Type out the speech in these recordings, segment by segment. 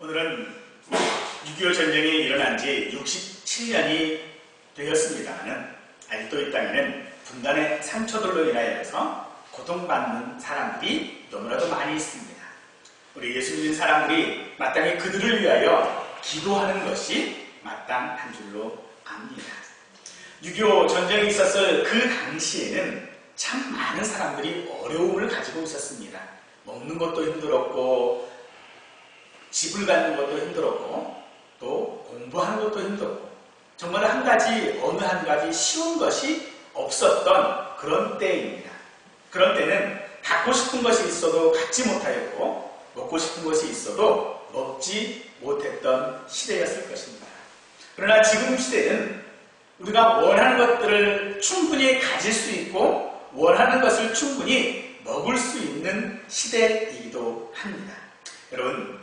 오늘은 6.25 전쟁이 일어난 지 67년이 되었습니다만 아직도 이 땅에는 분단의 상처들로 인하여서 고통받는 사람들이 너무나도 많이 있습니다. 우리 예수 믿는 사람들이 마땅히 그들을 위하여 기도하는 것이 마땅한 줄로 압니다. 6.25 전쟁이 있었을 그 당시에는 참 많은 사람들이 어려움을 가지고 있었습니다. 먹는 것도 힘들었고 집을 갖는 것도 힘들었고 또 공부하는 것도 힘들었고 정말 어느 한 가지 쉬운 것이 없었던 그런 때입니다. 그런 때는 갖고 싶은 것이 있어도 갖지 못하였고 먹고 싶은 것이 있어도 먹지 못했던 시대였을 것입니다. 그러나 지금 시대는 우리가 원하는 것들을 충분히 가질 수 있고 원하는 것을 충분히 먹을 수 있는 시대이기도 합니다.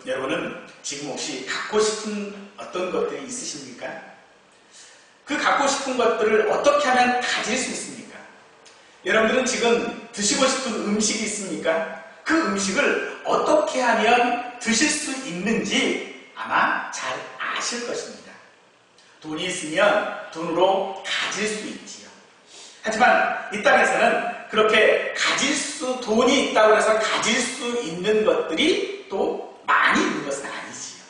여러분은 지금 혹시 갖고 싶은 어떤 것들이 있으십니까? 그 갖고 싶은 것들을 어떻게 하면 가질 수 있습니까? 여러분들은 지금 드시고 싶은 음식이 있습니까? 그 음식을 어떻게 하면 드실 수 있는지 아마 잘 아실 것입니다. 돈이 있으면 돈으로 가질 수 있지요. 하지만 이 땅에서는 그렇게 돈이 있다고 해서 가질 수 있는 것들이 또 많이 있는 것은 아니지요.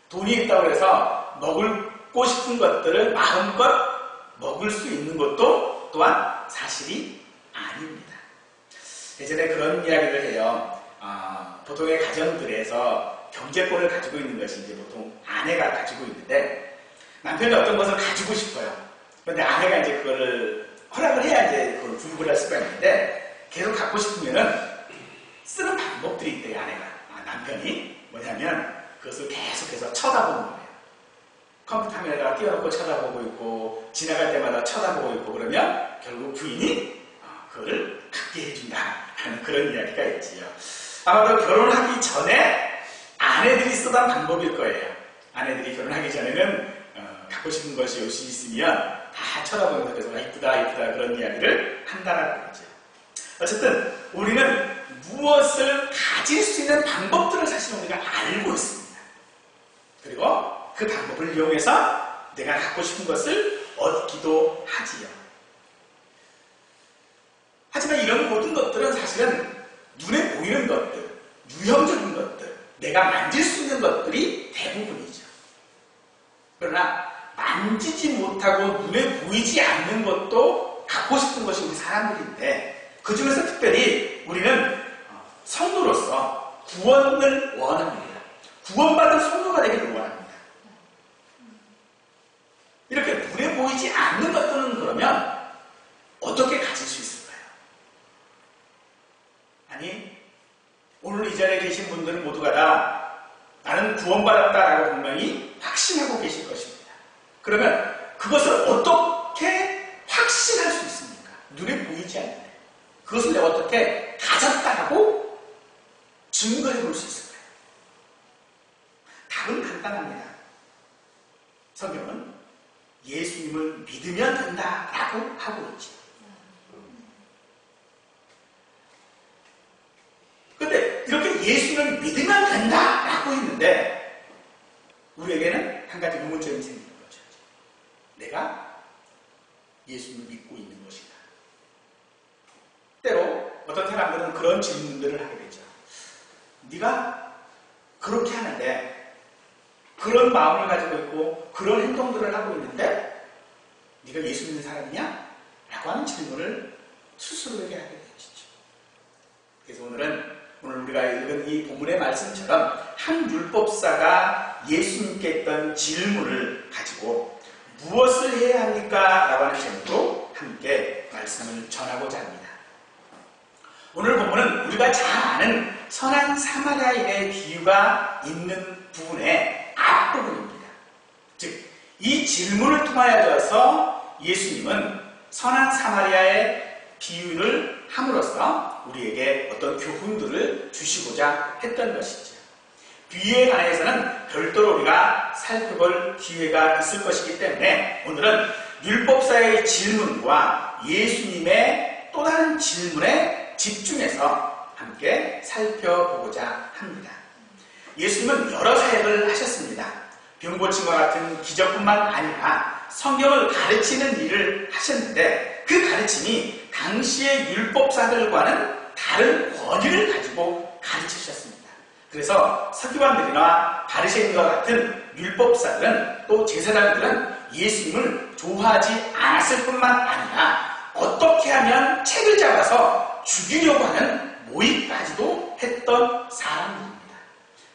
돈이 있다고 해서 먹고 싶은 것들을 마음껏 먹을 수 있는 것도 또한 사실이 아닙니다. 예전에 그런 이야기를 해요. 보통의 가정들에서 경제권을 가지고 있는 것이 이제 보통 아내가 가지고 있는데 남편이 어떤 것을 가지고 싶어요. 그런데 아내가 이제 그거를 허락을 해야 이제 그걸 구입을 할 수가 있는데 계속 갖고 싶으면은 쓰는 방법들이 있대요, 아내가. 남편이 뭐냐면 그것을 계속해서 쳐다보는 거예요. 컴퓨터 화면에다가 띄워놓고 쳐다보고 있고 지나갈 때마다 쳐다보고 있고 그러면 결국 부인이 그거를 갖게 해준다 하는 그런 이야기가 있지요. 아마도 결혼하기 전에 아내들이 쓰던 방법일 거예요. 아내들이 결혼하기 전에는 갖고 싶은 것이 옷이 있으면 다 쳐다보면서 계속 이쁘다 그런 이야기를 한다라는 거죠. 어쨌든 우리는 무엇을 가질 수 있는 방법들을 사실 우리가 알고 있습니다. 그리고 그 방법을 이용해서 내가 갖고 싶은 것을 얻기도 하지요. 하지만 이런 모든 것들은 사실은 눈에 보이는 것들, 유형적인 것들, 내가 만질 수 있는 것들이 대부분이죠. 그러나 만지지 못하고 눈에 보이지 않는 것도 갖고 싶은 것이 우리 사람들인데 그 중에서 특별히 우리는 성도로서 구원을 원합니다. 구원받은 성도가 되기를 원합니다. 이렇게 눈에 보이지 않는 것들은 그러면 어떻게 가질 수 있을까요? 아니, 오늘 이 자리에 계신 분들은 모두가 다 나는 구원받았다라고 분명히 확신하고 계실 것입니다. 그러면 그것을 어떻게 확신할 수 있습니까? 눈에 보이지 않는데 그것을 내가 어떻게 가졌다라고 증거해 볼 수 있을까요? 답은 간단합니다. 성경은 예수님을 믿으면 된다라고 하고 있죠. 그런데 이렇게 예수님을 믿으면 된다라고 했는데 우리에게는 한 가지 의문점이 생기는 거죠. 내가 예수님을 믿고 있는 것이다. 때로 어떤 사람들은 그런 질문들을 하게 되죠. 네가 그렇게 하는데 그런 마음을 가지고 있고 그런 행동들을 하고 있는데 네가 예수 믿는 사람이냐? 라고 하는 질문을 스스로에게 하게 되시죠. 그래서 오늘 우리가 읽은 이 본문의 말씀처럼 한 율법사가 예수님께 했던 질문을 가지고 무엇을 해야 합니까? 라고 하는 제목으로 함께 말씀을 전하고자 합니다. 오늘 본문은 우리가 잘 아는 선한 사마리아인의 비유가 있는 부분의 앞부분입니다. 즉, 이 질문을 통하여서 예수님은 선한 사마리아의 비유를 함으로써 우리에게 어떤 교훈들을 주시고자 했던 것이죠. 비유에 관해서는 별도로 우리가 살펴볼 기회가 있을 것이기 때문에 오늘은 율법사의 질문과 예수님의 또 다른 질문에 집중해서 함께 살펴보고자 합니다. 예수님은 여러 사역을 하셨습니다. 병 고침과 같은 기적뿐만 아니라 성경을 가르치는 일을 하셨는데 그 가르침이 당시의 율법사들과는 다른 권위를 가지고 가르치셨습니다. 그래서 서기관들이나 바리새인과 같은 율법사들은 또 제사장들은 예수님을 좋아하지 않았을 뿐만 아니라 어떻게 하면 책을 잡아서 죽이려고 하는 모의까지도 했던 사람들입니다.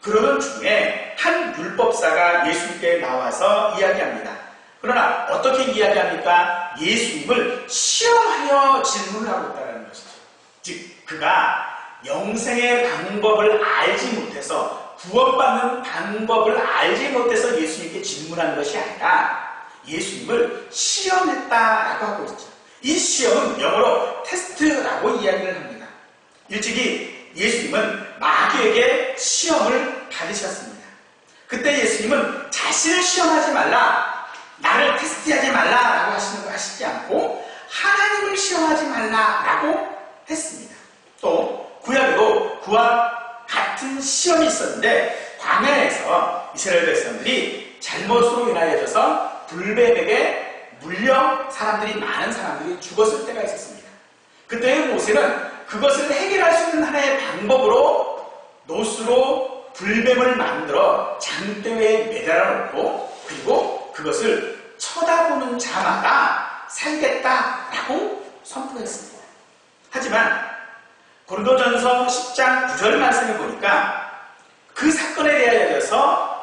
그러던 중에 한 율법사가 예수님께 나와서 이야기합니다. 그러나 어떻게 이야기합니까? 예수님을 시험하여 질문을 하고 있다는 것이죠. 즉 그가 영생의 방법을 알지 못해서 구원받는 방법을 알지 못해서 예수님께 질문한 것이 아니라 예수님을 시험했다라고 하고 있죠. 이 시험은 영어로 테스트라고 이야기를 합니다. 일찍이 예수님은 마귀에게 시험을 받으셨습니다. 그때 예수님은 자신을 시험하지 말라, 나를 테스트하지 말라라고 하시지 않고 하나님을 시험하지 말라라고 했습니다. 또 구약에도 그와 같은 시험이 있었는데 광야에서 이스라엘 백성들이 잘못으로 인하여져서 불뱀에게 물려 많은 사람들이 죽었을 때가 있었습니다. 그때의 모세는 그것을 해결할 수 있는 하나의 방법으로 노수로 불뱀을 만들어 장대에 매달아 놓고 그리고 그것을 쳐다보는 자마다 살겠다라고 선포했습니다. 하지만 고린도전서 10장 9절 말씀을 보니까 그 사건에 대하여서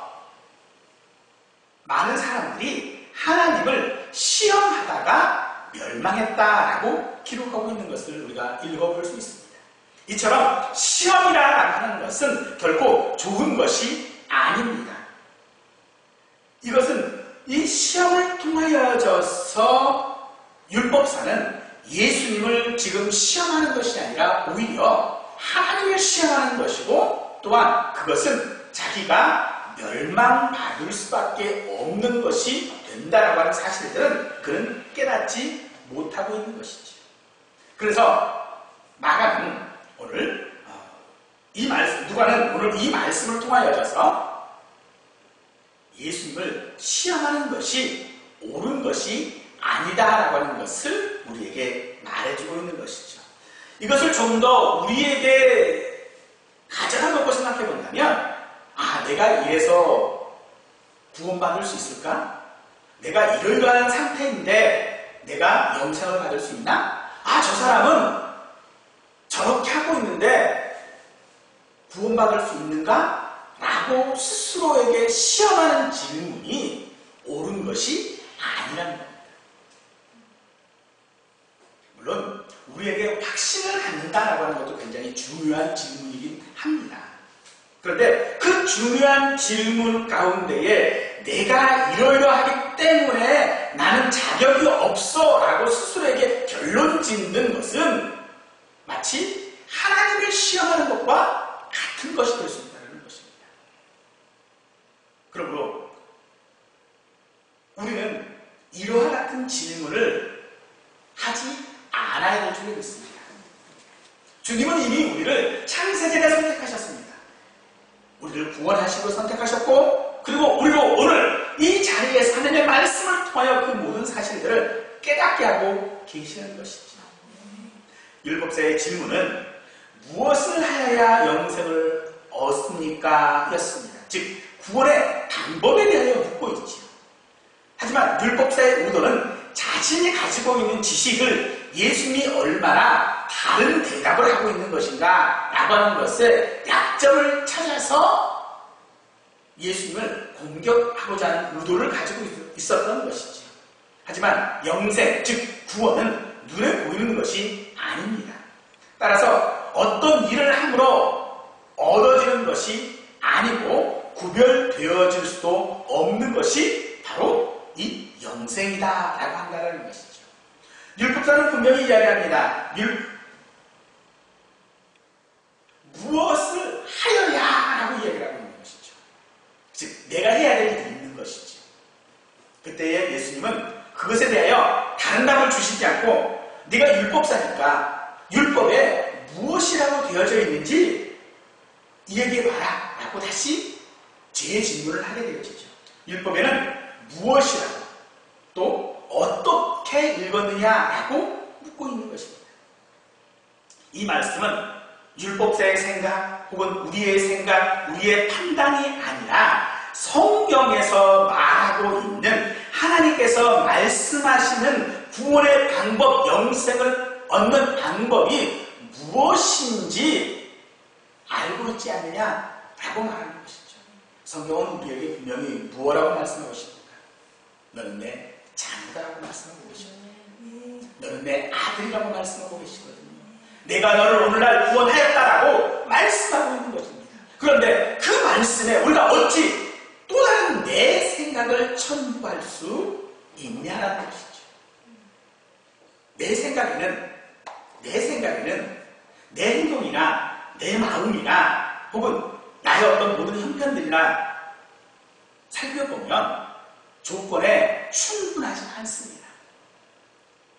많은 사람들이 하나님을 시험하다가 멸망했다라고 기록하고 있는 것을 우리가 읽어볼 수 있습니다. 이처럼 시험이라 하는 것은 결코 좋은 것이 아닙니다. 이것은 이 시험을 통하여져서 율법사는 예수님을 지금 시험하는 것이 아니라 오히려 하나님을 시험하는 것이고 또한 그것은 자기가 멸망받을 수밖에 없는 것이 된다라고 하는 사실들은 그는 깨닫지 못하고 있는 것이죠. 그래서 마가는 오늘 누가는 오늘 이 말씀을 통하여져서 예수님을 시험하는 것이 옳은 것이 아니다라고 하는 것을 우리에게 말해주고 있는 것이죠. 이것을 좀 더 우리에게 가져다 놓고 생각해 본다면 내가 이래서 구원받을 수 있을까? 내가 이러이러한 상태인데 내가 영생을 받을 수 있나? 저 사람은 저렇게 하고 있는데 구원받을 수 있는가? 라고 스스로에게 시험하는 질문이 옳은 것이 아니라는 겁니다. 물론 우리에게 확신을 갖는다라고 하는 것도 굉장히 중요한 질문이긴 합니다. 그런데 그 중요한 질문 가운데에 내가 이러이러하기 때문에 나는 자격이 없어 라고 스스로에게 결론 짓는 것은 마치 하나님을 시험하는 것과 같은 것이 될 수 있다는 것입니다. 그러므로 우리는 이러한 같은 질문을 하지 않아야 될 줄을 믿습니다. 주님은 이미 우리를 창세전에 선택하셨습니다. 우리를 구원하시고 선택하셨고 그리고 우리로 오늘 이 자리에서 하나님의 말씀을 통하여 그 모든 사실들을 깨닫게 하고 계시는 것이죠. 율법사의 질문은 무엇을 하여야 영생을 얻습니까? 였습니다. 즉 구원의 방법에 대하여 묻고 있지요. 하지만 율법사의 의도는 자신이 가지고 있는 지식을 예수님이 얼마나 다른 대답을 하고 있는 것인가 라고 하는 것에 약점을 찾아서 예수님을 공격하고자 하는 의도를 가지고 있었던 것이죠. 하지만 영생, 즉 구원은 눈에 보이는 것이 아닙니다. 따라서 어떤 일을 함으로 얻어지는 것이 아니고 구별되어질 수도 없는 것이 바로 이 영생이다라고 한다는 것이죠. 율법사는 분명히 이야기합니다. 무엇을 하여야라고 이야기를 하고 있는 것이죠. 즉 내가 해야 될 일이 있는 것이죠. 그때에 예수님은 그것에 대하여 다른 답을 주시지 않고 네가 율법사니까 율법에 무엇이라고 되어져 있는지 얘기해봐라 라고 다시 재질문을 하게 되어지죠. 율법에는 무엇이라고 또 어떻게 읽었느냐라고 묻고 있는 것입니다. 이 말씀은 율법자의 생각 혹은 우리의 생각, 우리의 판단이 아니라 성경에서 말하고 있는 하나님께서 말씀하시는 구원의 방법, 영생을 얻는 방법이 무엇인지 알고 있지 않느냐라고 말하는 것이죠. 성경은 우리에게 분명히 무엇라고 말씀하고 있습니까? 너는 내 자녀다라고 말씀하고 계십니다. 너는 내 아들이라고 말씀하고 계시거든요. 내가 너를 오늘날 구원하였다라고 말씀하고 있는 것입니다. 그런데 그 말씀에 우리가 어찌 또 다른 내 생각을 첨부할 수 있냐라는 것이죠. 내 생각에는 내 행동이나 내 마음이나 혹은 나의 어떤 모든 형편들이나 살펴보면 조건에 충분하지 않습니다.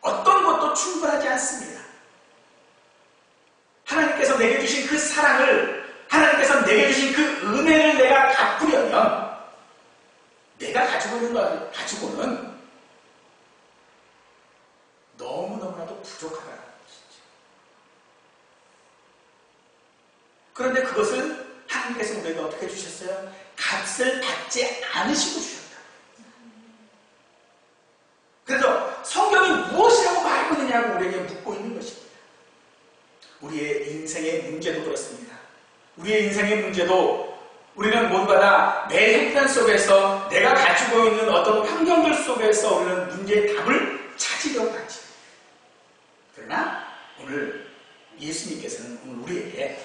어떤 것도 충분하지 않습니다. 하나님께서 내게 주신 그 사랑을, 하나님께서 내게 주신 그 은혜를 내가 갚으려면 내가 가지고 있는 걸 가지고는 너무너무나도 부족하다는 것이죠. 그런데 그것을 하나님께서 우리에게 어떻게 주셨어요? 값을 받지 않으시고 주셨다. 그래서 성경이 무엇이라고 말하고 있느냐고 우리에게 묻고 있는 것입니다. 우리의 인생의 문제도 그렇습니다. 우리의 인생의 문제도 우리는 모두가 다 내 형편 속에서 내가 가지고 있는 어떤 환경들 속에서 우리는 문제의 답을 찾으려고 하지. 그러나 오늘 예수님께서는 오늘 우리에게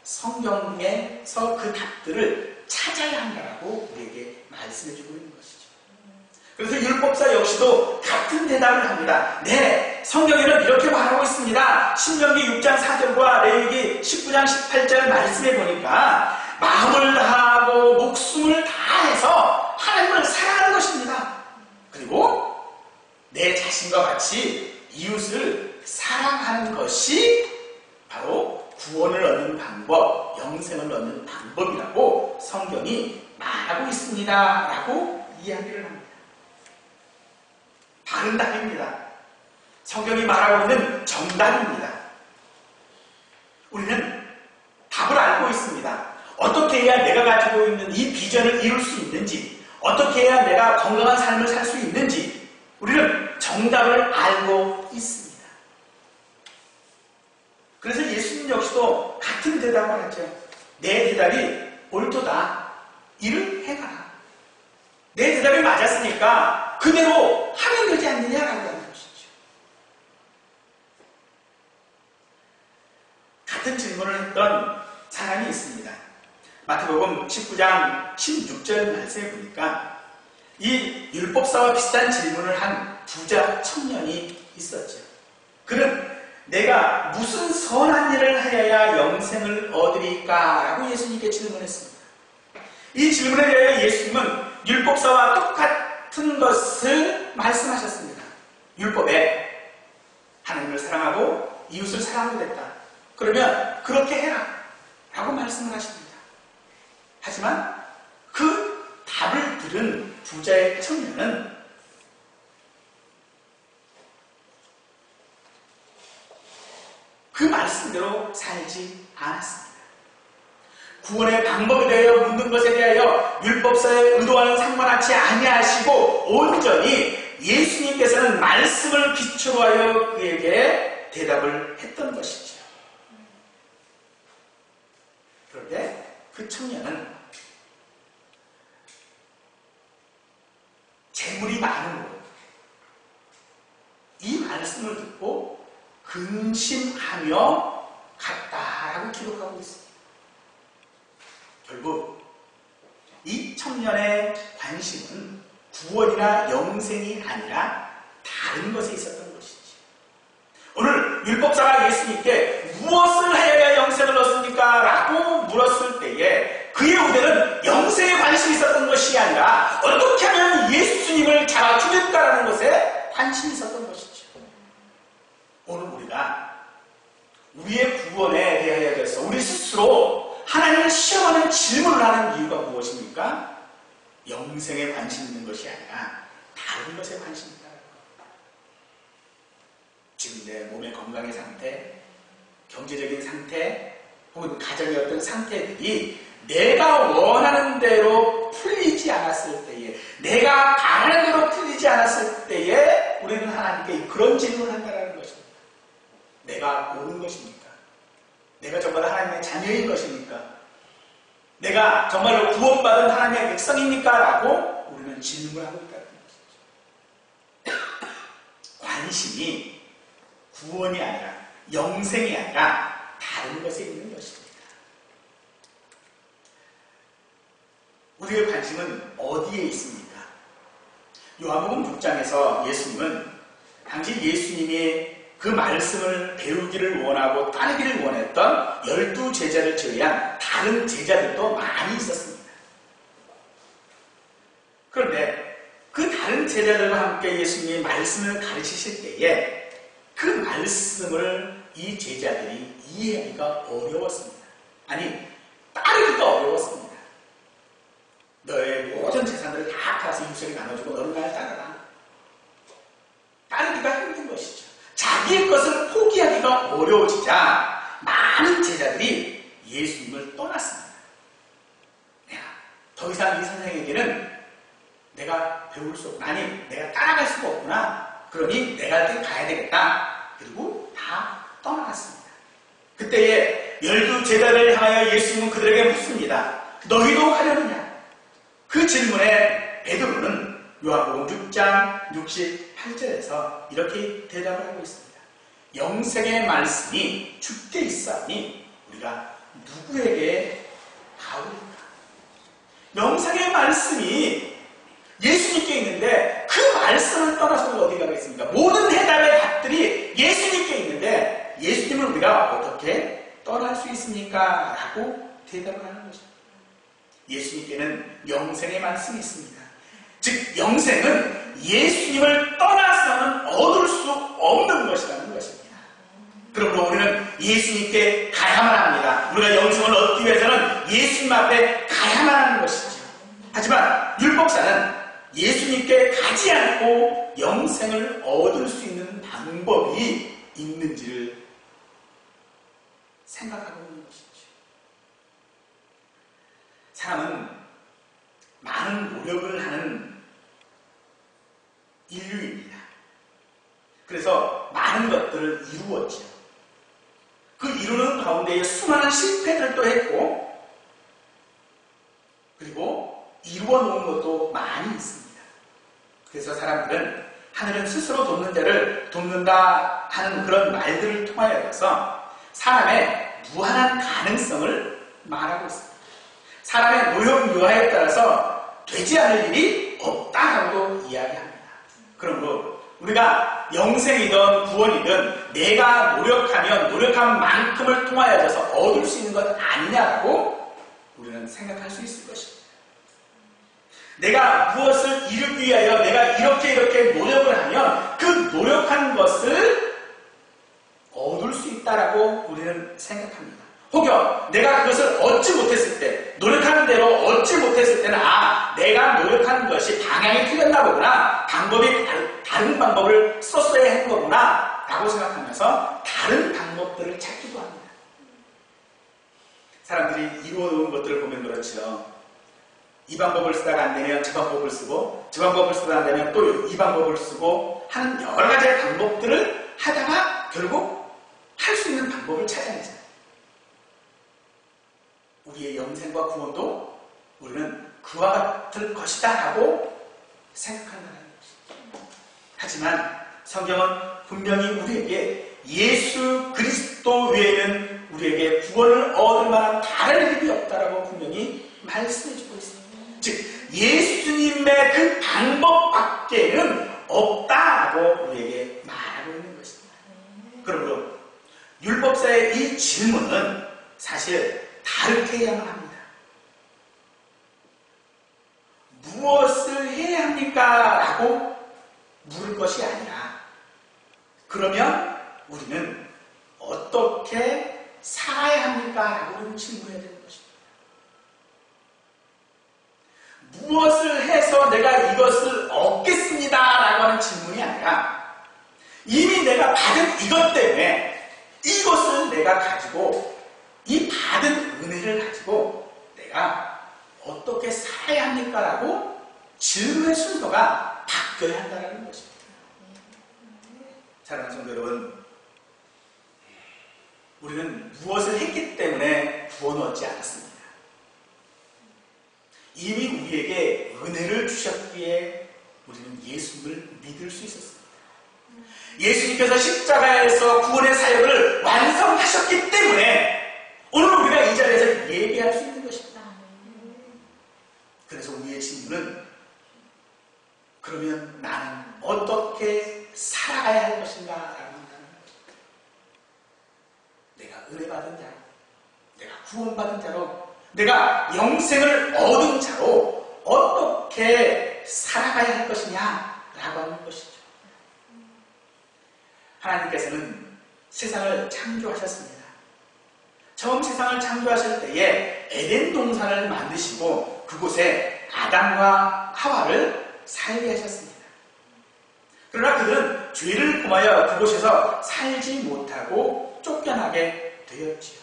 성경에서 그 답들을 찾아야 한다고 우리에게 말씀해주고 있는 것이죠. 그래서 율법사 역시도 같은 대답을 합니다. 네, 성경에는 이렇게 말하고 있습니다. 신명기 6장 4절과 레위기 19장 18절 말씀해 보니까 마음을 다하고 목숨을 다해서 하나님을 사랑하는 것입니다. 그리고 내 자신과 같이 이웃을 사랑하는 것이 바로 구원을 얻는 방법, 영생을 얻는 방법이라고 성경이 말하고 있습니다. 라고 이야기를 합니다. 바른 답입니다. 성경이 말하고 있는 정답입니다. 우리는 답을 알고 있습니다. 어떻게 해야 내가 가지고 있는 이 비전을 이룰 수 있는지, 어떻게 해야 내가 건강한 삶을 살 수 있는지 우리는 정답을 알고 있습니다. 그래서 예수님 역시도 같은 대답을 하죠. 내 대답이 옳도다. 이를 행하라. 내 대답이 맞았으니까 그대로 하면 되지 않느냐라고 하는 것이죠. 같은 질문을 했던 사람이 있습니다. 마태복음 19장 16절 말씀에 보니까 이 율법사와 비슷한 질문을 한 부자 청년이 있었죠. 그는 내가 무슨 선한 일을 하여야 영생을 얻으리까? 라고 예수님께 질문했습니다. 이 질문에 대해 예수님은 율법사와 똑같은 것을 말씀하셨습니다. 율법에 하나님을 사랑하고 이웃을 사랑하면 됐다. 그러면 그렇게 해라 라고 말씀을 하십니다. 하지만 그 답을 들은 부자의 청년은 그 말씀대로 살지 않았습니다. 구원의 방법에 대하여 묻는 것에 대하여 율법사의 의도와는 상관하지 아니하시고 온전히 예수님께서는 말씀을 기초로 하여 그에게 대답을 했던 것이죠. 그런데 그 청년은 재물이 많은 것, 이 말씀을 듣고 근심하며 갔다라고 기록하고 있습니다. 결국 이 청년의 관심은 구원이나 영생이 아니라 다른 것에 있었던 것이지. 오늘 율법사가 예수님께 무엇을 하여야 영생을 얻습니까? 라고 물었을 때에 그의 후대는 영생에 관심이 있었던 것이 아니라 어떻게 하면 예수님을 잡아주겠다라는 것에 관심이 있었던 것이죠. 오늘 우리가 우리의 구원에 대하여서 우리 스스로 하나님을 하나님을 시험하는 질문을 하는 이유가 무엇입니까? 영생에 관심 있는 것이 아니라 다른 것에 관심 있다. 지금 내 몸의 건강의 상태, 경제적인 상태, 혹은 가정의 어떤 상태들이 내가 원하는 대로 풀리지 않았을 때에, 내가 바라는 대로 풀리지 않았을 때에 우리는 하나님께 그런 질문을 한다는 것입니다. 내가 옳은 것입니까? 내가 정말 하나님의 자녀인 것입니까? 내가 정말로 구원받은 하나님의 백성입니까? 라고 우리는 질문하고 있다는 것이죠. 관심이 구원이 아니라, 영생이 아니라 다른 것에 있는 것입니다. 우리의 관심은 어디에 있습니까? 요한복음 6장에서 예수님은 당시 예수님이 그 말씀을 배우기를 원하고 따르기를 원했던 12제자를 제외한 다른 제자들도 많이 있었습니다. 그런데 그 다른 제자들과 함께 예수님이 말씀을 가르치실 때에 그 말씀을 이 제자들이 이해하기가 어려웠습니다. 아니, 따르기가 어려웠습니다. 너의 모든 재산들을 다 팔아서 유수에게 나눠주고 너는 날 따라라. 따르기가 힘든 것이죠. 자기의 것을 포기하기가 어려워지자 많은 제자들이 예수님을 떠났습니다. 더 이상 이 선생에게는 내가 배울 수 없구나. 아니, 내가 따라갈 수가 없구나. 그러니 내가 가야 되겠다. 그리고 다 떠나갔습니다. 그때에 12제자를 향하여 예수님은 그들에게 묻습니다. 너희도 가려느냐? 그 질문에 베드로는 요한복음 6장 68절에서 이렇게 대답을 하고 있습니다. 영생의 말씀이 주께 있사오니 우리가 누구에게 가오리까? 영생의 말씀이 예수님께 있는데 그 말씀을 떠나서 어디 가겠습니까? 모든 해답의 답들이 예수님께 있는데 예수님을 우리가 어떻게 떠날 수 있습니까? 라고 대답을 하는 것입니다. 예수님께는 영생의 말씀이 있습니다. 즉 영생은 예수님을 떠나서는 얻을 수 없는 것이라는 것입니다. 그러므로 우리는 예수님께 가야만 합니다. 우리가 영생을 얻기 위해서는 예수님 앞에 가야만 하는 것이죠. 하지만 율법사는 예수님께 가지 않고 영생을 얻을 수 있는 방법이 있는지를 생각하고 있는 것이죠. 사람은 많은 노력을 하는 인류입니다. 그래서 많은 것들을 이루었죠. 그 이루는 가운데에 수많은 실패들도 했고, 그리고 이루어 놓은 것도 많이 있습니다. 그래서 사람들은 하늘은 스스로 돕는 자를 돕는다 하는 그런 말들을 통하여서 사람의 무한한 가능성을 말하고 있습니다. 사람의 노력 유화에 따라서 되지 않을 일이 없다라고도 이야기합니다. 그러므로 우리가 영생이든 구원이든 내가 노력하면 노력한 만큼을 통하여서 얻을 수 있는 것 아니냐라고 우리는 생각할 수 있을 것입니다. 내가 무엇을 이루기 위하여 내가 이렇게 노력을 하면 그 노력한 것을 얻을 수 있다라고 우리는 생각합니다. 혹여 내가 그것을 얻지 못했을 때, 노력하는 대로 얻지 못했을 때는 내가 노력한 것이 방향이 틀렸나 보구나, 방법이 다른 방법을 썼어야 했는 거구나 라고 생각하면서 다른 방법들을 찾기도 합니다. 사람들이 이루어놓은 것들을 보면 그렇죠. 이 방법을 쓰다가 안 되면 저 방법을 쓰고, 저 방법을 쓰다가 안 되면 또 이 방법을 쓰고 하는 여러 가지의 방법들을 하다가 결국 할 수 있는 방법을 찾아내잖아요. 우리의 영생과 구원도 우리는 그와 같을 것이다 라고 생각한다는 것입니다. 하지만 성경은 분명히 우리에게 예수 그리스도 외에는 우리에게 구원을 얻을 만한 다른 길이 없다라고 분명히 말씀해주고 있습니다. 즉 예수님의 그 방법밖에는 없다라고 우리에게 말하고 있는 것입니다. 그러므로 율법사의 이 질문은 사실 다르게 해야만 합니다. 무엇을 해야 합니까? 라고 물을 것이 아니라 그러면 우리는 어떻게 살아야 합니까? 라고 질문해야 되는 것입니다. 내가 받은 이것 때문에 이것을 내가 가지고 이 받은 은혜를 가지고 내가 어떻게 살아야 합니까? 라고 질문의 순서가 바뀌어야 한다는 것입니다. 사랑하는 성도 여러분, 우리는 무엇을 했기 때문에 구원 얻지 않았습니다. 이미 우리에게 은혜를 주셨기에 우리는 예수님을 믿을 수 있었습니다. 예수님께서 십자가에서 구원의 사역을 완성하셨기 때문에 오늘 우리가 이 자리에서 예배할 수 있는 것입니다. 그래서 우리의 질문은, 그러면 나는 어떻게 살아가야 할 것인가? 라고 한다는 것입니다. 내가 은혜 받은 자로, 내가 구원받은 자로, 내가 영생을 얻은 자로 어떻게 살아가야 할 것이냐라고 하는 것이죠. 하나님께서는 세상을 창조하셨습니다. 처음 세상을 창조하실 때에 에덴 동산을 만드시고 그곳에 아담과 하와를 살게 하셨습니다. 그러나 그들은 죄를 범하여 그곳에서 살지 못하고 쫓겨나게 되었지요.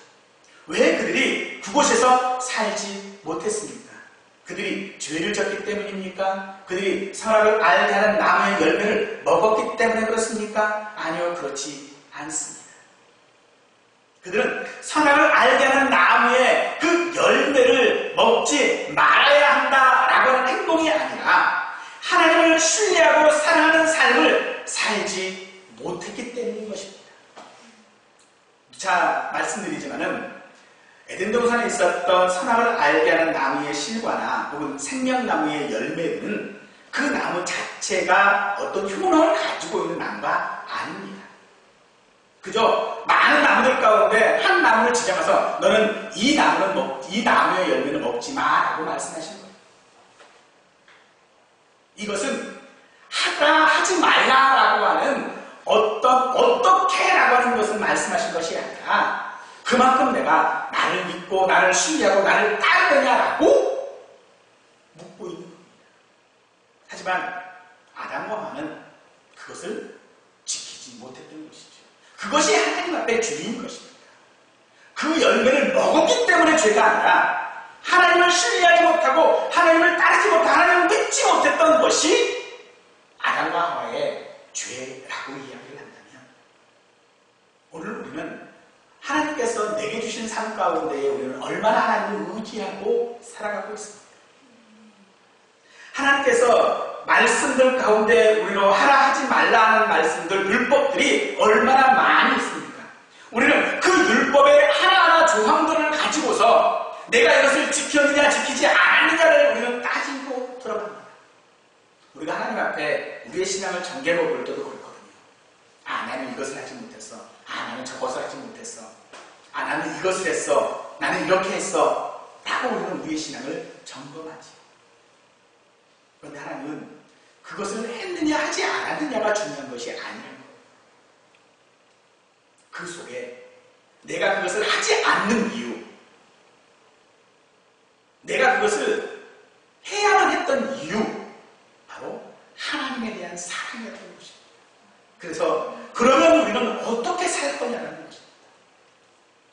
왜 그들이 그곳에서 살지 못했습니까? 그들이 죄를 졌기 때문입니까? 그들이 선악을 알게 하는 나무의 열매를 먹었기 때문에 그렇습니까? 아니요, 그렇지 않습니다. 그들은 선악을 알게 하는 나무의 그 열매를 먹지 말아야 한다라고 하는 행동이 아니라 하나님을 신뢰하고 사랑하는 삶을 살지 못했기 때문인 것입니다. 자, 말씀드리지만은 에덴 동산에 있었던 선악을 알게 하는 나무의 실과나 혹은 생명나무의 열매는 그 나무 자체가 어떤 효능을 가지고 있는 나무가 아닙니다. 그저 많은 나무들 가운데 한 나무를 지정해서 너는 이 나무의 열매는 먹지 마라고 말씀하신 거예요. 이것은 하지 말라라고 하는 어떻게라고 하는 것을 말씀하신 것이 아니라 그만큼 내가 나를 믿고 나를 신뢰하고 나를 따르느냐라고 묻고 있는 겁니다. 하지만 아담과 하와는 그것을 지키지 못했던 것이죠. 그것이 하나님 앞에 죄인 것입니다. 그 열매를 먹었기 때문에 죄가 아니라 하나님을 신뢰하지 못하고 하나님을 따르지 못하고 하나님을 믿지 못했던 것이 아담과 하와의 죄라고 이야기를 한다면, 오늘 우리는 하나님께서 내게 주신 삶 가운데에 우리는 얼마나 하나님을 의지하고 살아가고 있습니까? 하나님께서 말씀들 가운데 우리로 하라 하지 말라 하는 말씀들, 율법들이 얼마나 많이 있습니까? 우리는 그 율법의 하나하나 조항들을 가지고서 내가 이것을 지켰느냐 지키지 않았느냐를 우리는 따지고 들어갑니다. 우리가 하나님 앞에 우리의 신앙을 정개해 볼 때도 그렇거든요. 나는 이것을 하지 못했어. 나는 저것을 하지 못했어. 나는 이것을 했어. 나는 이렇게 했어. 라고 우리는 우리의 신앙을 점검하지. 그런데 하나님은 그것을 했느냐 하지 않았느냐가 중요한 것이 아니라는 거예요. 그 속에 내가 그것을 하지 않는 이유, 내가 그것을 해야만 했던 이유, 바로 하나님에 대한 사랑이었던 것입니다. 그래서 그러면 우리는 어떻게 살 거냐는 것입니다.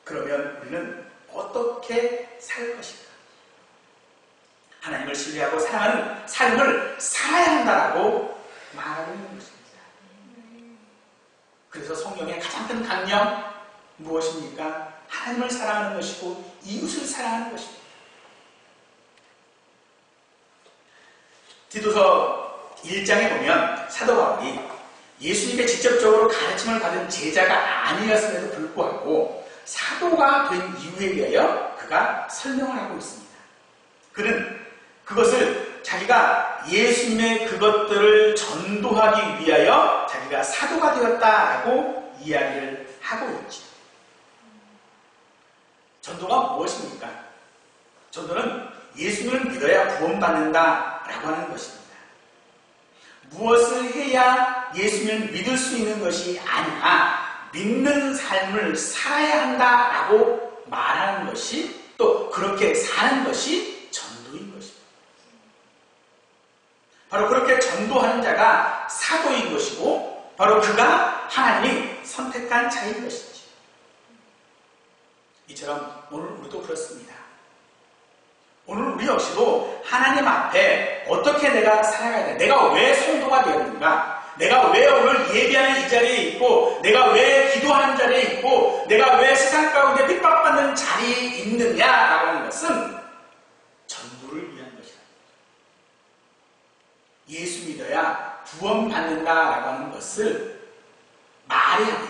그러면 우리는 어떻게 살 것인가? 하나님을 신뢰하고 사랑하는 삶을 살아야 한다라고 말하고 있는 것입니다. 그래서 성경의 가장 큰 강령 무엇입니까? 하나님을 사랑하는 것이고 이웃을 사랑하는 것입니다. 디도서 1장에 보면 사도 바울이 예수님의 직접적으로 가르침을 받은 제자가 아니었음에도 불구하고 사도가 된 이유에 대하여 그가 설명을 하고 있습니다. 그는 그것을 자기가 예수님의 그것들을 전도하기 위하여 자기가 사도가 되었다라고 이야기를 하고 있죠. 전도가 무엇입니까? 전도는 예수님을 믿어야 구원받는다라고 하는 것입니다. 무엇을 해야 예수님을 믿을 수 있는 것이 아니라 믿는 삶을 살아야 한다라고 말하는 것이, 또 그렇게 사는 것이 전도인 것입니다. 바로 그렇게 전도하는 자가 사도인 것이고, 바로 그가 하나님이 선택한 자인 것이지. 이처럼 오늘 우리도 그렇습니다. 오늘 우리 역시도 하나님 앞에 어떻게 내가 살아가야 돼? 내가 왜 성도가 되었는가? 내가 왜 오늘 예배하는 이 자리에 있고, 내가 왜 기도하는 자리에 있고, 내가 왜 세상 가운데 핍박받는 자리에 있느냐라고 하는 것은 전부를 위한 것이다. 예수 믿어야 구원받는다라고 하는 것을 말이 아닌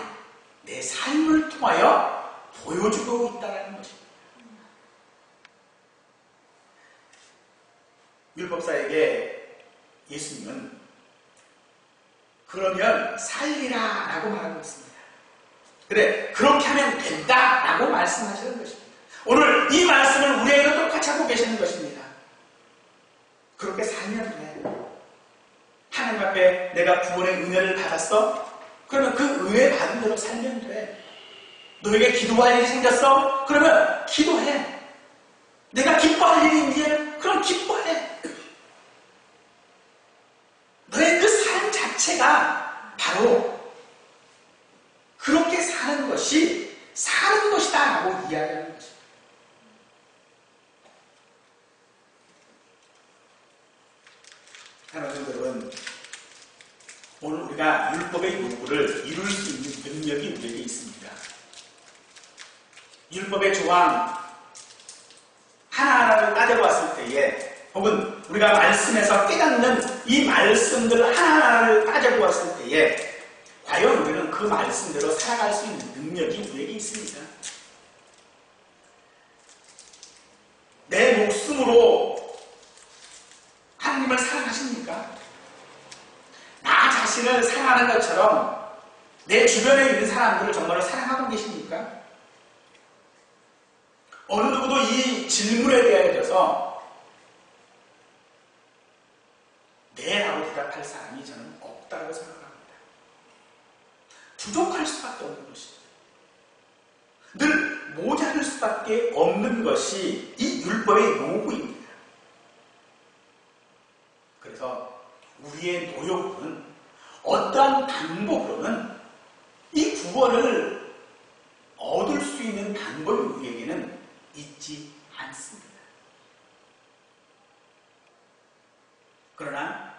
내 삶을 통하여 보여주고 있다는 것입니다. 율법사에게 예수님은 그러면 살리라 라고 말하고 있습니다. 그래, 그렇게 하면 된다 라고 말씀하시는 것입니다. 오늘 이 말씀을 우리에게도 똑같이 하고 계시는 것입니다. 그렇게 살면 돼. 하나님 앞에 내가 구원의 은혜를 받았어? 그러면 그 은혜 받은 대로 살면 돼. 너에게 기도할 일이 생겼어? 그러면 기도해. 내가 기뻐할 일이 있니? 그럼 기뻐해. 너의 그 삶 자체가 바로 그렇게 사는 것이 사는 것이다 라고 이야기하는 것입니다. 여러분들은 오늘 우리가 율법의 요구를 이룰 수 있는 능력이 우리에게 있습니다. 율법의 조항 하나하나를 따져보았을 때에 혹은 우리가 말씀에서 깨닫는 이 말씀들 하나하나를 따져보았을 때에 과연 우리는 그 말씀대로 살아갈 수 있는 능력이 우리에게 있습니다. 내 목숨으로 하나님을 사랑하십니까? 나 자신을 사랑하는 것처럼 내 주변에 있는 사람들을 정말로 사랑하고 계십니까? 어느 누구도 이 질문에 대하여서 네라고 대답할 사람이 저는 없다고 생각합니다. 부족할 수밖에 없는 것입니다. 늘 모자랄 수밖에 없는 것이 이 율법의 요구입니다. 그래서 우리의 노력은 어떠한 방법으로는 이 구원을 얻을 수 있는 방법이 우리에게는 있지 않습니다. 그러나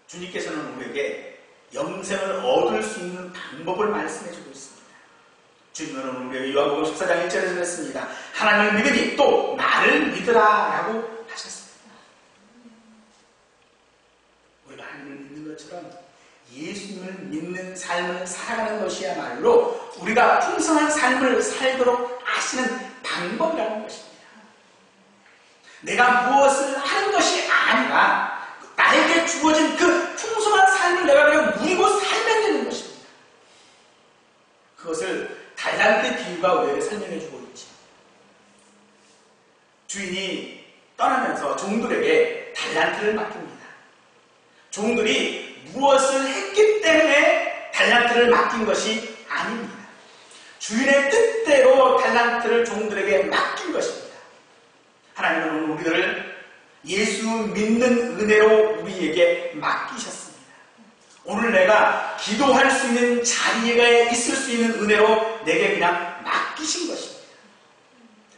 주님께서는 우리에게 영생을 얻을 수 있는 방법을 말씀해주고 있습니다. 주님은 우리에게 요한복음 14장 1절에서 그랬습니다. 하나님을 믿으니 또 나를 믿으라 라고 하셨습니다. 우리가 하나님을 믿는 것처럼 예수님을 믿는 삶을 살아가는 것이야말로 우리가 풍성한 삶을 살도록 하시는 방법이라는 것입니다. 내가 무엇을 하는 것이 아니라 나에게 주어진 그 풍성한 삶을 내가 그냥 누리고 살면 되는 것입니다. 그것을 달란트 비유가 우리에게 설명해주고 있죠. 주인이 떠나면서 종들에게 달란트를 맡깁니다. 종들이 무엇을 했기 때문에 달란트를 맡긴 것이 아닙니다. 주인의 뜻대로 달란트를 종들에게 맡긴 것입니다. 하나님은 오늘 우리들을 예수 믿는 은혜로 우리에게 맡기셨습니다. 오늘 내가 기도할 수 있는 자리에 있을 수 있는 은혜로 내게 그냥 맡기신 것입니다.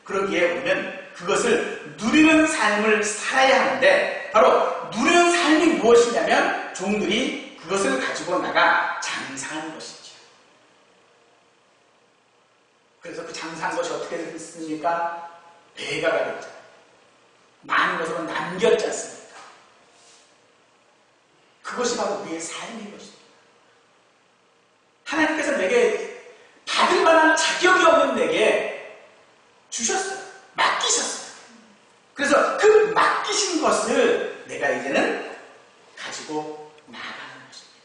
그러기에 우리는 그것을 누리는 삶을 살아야 하는데 바로 누리는 삶이 무엇이냐면 종들이 그것을 가지고 나가 장사하는 것이죠. 그래서 그 장사한 것이 어떻게 됐습니까? 배가가 됐죠. 많은 것으로 남겼지 않습니까? 그것이 바로 우리의 삶인 것입니다. 하나님께서 내게 받을 만한 자격이 없는 내게 주셨어요. 맡기셨어요. 그래서 그 맡기신 것을 내가 이제는 가지고 나가는 것입니다.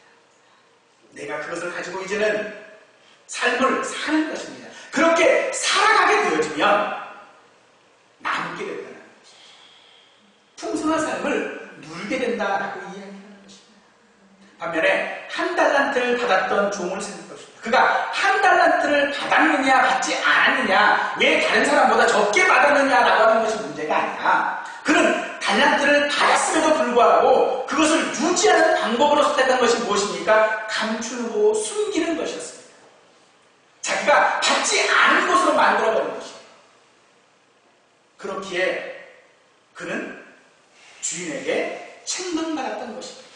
내가 그것을 가지고 이제는 삶을 사는 것입니다. 그렇게 살아가게 되어지면 남게 된다는 것입니다. 풍성한 삶을 누리게 된다라고 이야기하는 것입니다. 반면에 한 달란트를 받았던 종을 생각합시다. 그가 한 달란트를 받았느냐 받지 않았느냐 왜 다른 사람보다 적게 받았느냐라고 하는 것이 문제가 아니라 그는 달란트를 받았음에도 불구하고 그것을 유지하는 방법으로 선택한 것이 무엇입니까? 감추고 숨기는 것이었습니다. 자기가 받지 않은 것으로 만들어버린 것이에요. 그렇기에 그는 주인에게 책망받았던 것입니다.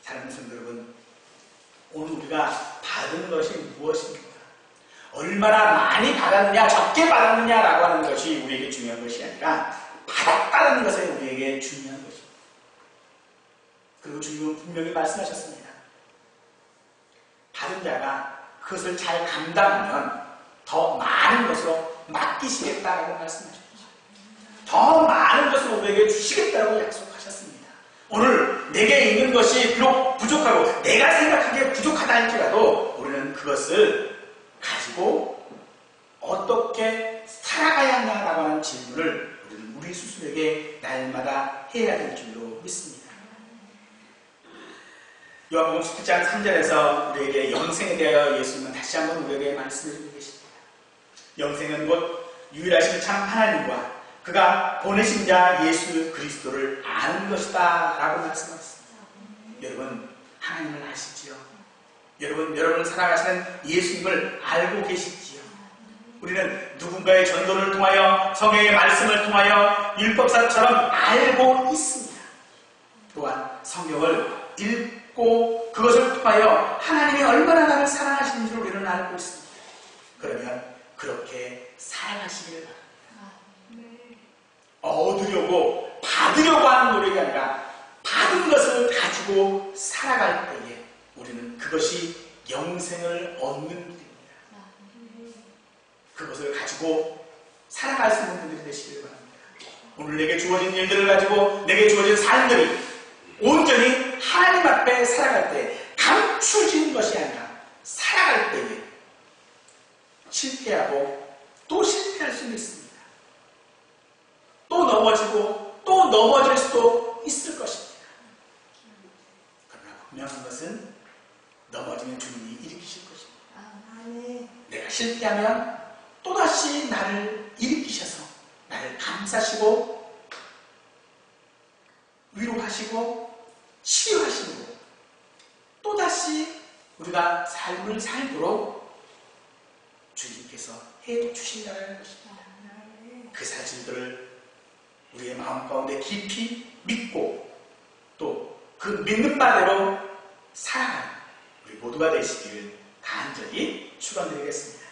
사랑하는 성도 여러분, 오늘 우리가 받은 것이 무엇입니까? 얼마나 많이 받았느냐, 적게 받았느냐라고 하는 것이 우리에게 중요한 것이 아니라 받았다는 것이 우리에게 중요한 것입니다. 그리고 주님은 분명히 말씀하셨습니다. 받은 자가 그것을 잘 감당하면 더 많은 것으로 맡기시겠다라고 말씀하셨죠. 더 많은 것을 우리에게 주시겠다라고 약속하셨습니다. 오늘 내게 있는 것이 비록 부족하고 내가 생각하기에 부족하다 할지라도 우리는 그것을 가지고 어떻게 살아가야 하냐라고 하는 질문을 우리는 우리 스스로에게 날마다 해야 될 줄로 믿습니다. 요한복음 19장 3절에서 우리에게 영생에 대하여 예수님은 다시 한번 우리에게 말씀해 주고 계십니다. 영생은 곧 유일하신 참 하나님과 그가 보내신 자 예수 그리스도를 아는 것이다 라고 말씀하셨습니다. 여러분, 하나님을 아시지요? 여러분을 살아가시는 예수님을 알고 계시지요? 우리는 누군가의 전도를 통하여 성경의 말씀을 통하여 율법사처럼 알고 있습니다. 또한 성경을 읽고 그것을 통하여 하나님이 얼마나 나를 사랑하시는지를 우리는 알고 있습니다. 그러면 그렇게 살아가시기를 바랍니다. 얻으려고 받으려고 하는 노력이 아니라 받은 것을 가지고 살아갈 때에 우리는 그것이 영생을 얻는 길입니다. 그것을 가지고 살아갈 수 있는 분들이 되시길 바랍니다. 오늘 내게 주어진 일들을 가지고 내게 주어진 삶들이 온전히 하나님 앞에 살아갈 때 감추진 것이 아니라 살아갈 때에 실패하고 또 실패할 수는 있습니다. 또 넘어지고 또 넘어질 수도 있을 것입니다. 그러나 분명한 것은 넘어지는 주님이 일으키실 것입니다. 내가 실패하면 또다시 나를 일으키셔서 나를 감싸시고 위로하시고 치유하시고 또다시 우리가 삶을 살도록 주님께서 해주신다는 것입니다. 그 사실들을 우리의 마음 가운데 깊이 믿고 또 그 믿는 바대로 살아가는 우리 모두가 되시기를 간절히 축원드리겠습니다.